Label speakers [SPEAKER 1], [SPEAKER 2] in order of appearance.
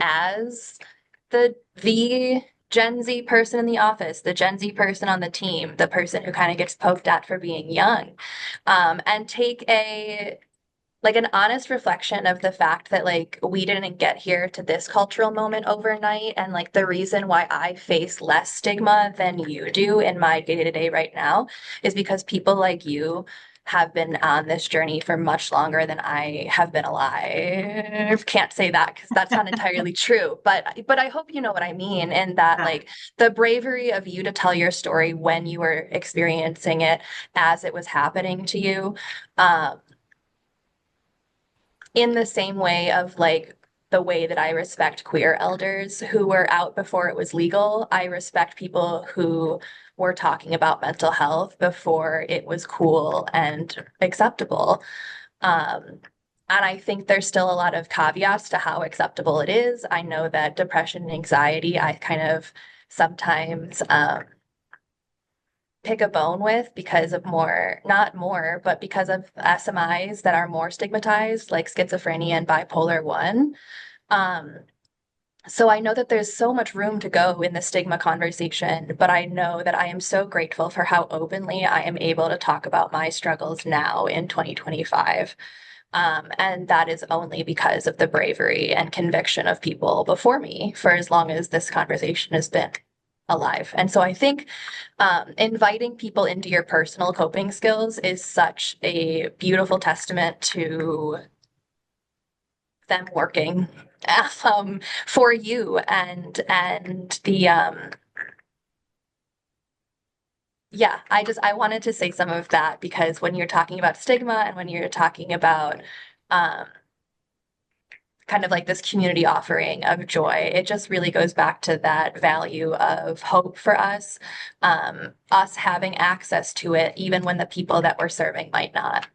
[SPEAKER 1] as the Gen Z person in the office, the Gen Z person on the team, the person who kind of gets poked at for being young, and take a like an honest reflection of the fact that like we didn't get here to this cultural moment overnight, and like the reason why I face less stigma than you do in my day-to-day right now is because people like you have been on this journey for much longer than I have been alive. Can't say that because that's not entirely true, but I hope you know what I mean, and that
[SPEAKER 2] Yeah.
[SPEAKER 1] like the bravery of you to tell your story when you were experiencing it as it was happening to you. Um, in the same way of like the way that I respect queer elders who were out before it was legal, I respect people who were talking about mental health before it was cool and acceptable. Um, and I think there's still a lot of caveats to how acceptable it is. I know that depression and anxiety, I kind of sometimes pick a bone with because of more, not more, but because of SMIs that are more stigmatized, like schizophrenia and bipolar 1. Um, so I know that there's so much room to go in the stigma conversation, but I know that I am so grateful for how openly I am able to talk about my struggles now in 2025. And that is only because of the bravery and conviction of people before me for as long as this conversation has been alive. And so I think inviting people into your personal coping skills is such a beautiful testament to them working for you and the yeah, I wanted to say some of that because when you're talking about stigma and when you're talking about um, kind of like this community offering of joy, it just really goes back to that value of hope for us, us having access to it, even when the people that we're serving might not.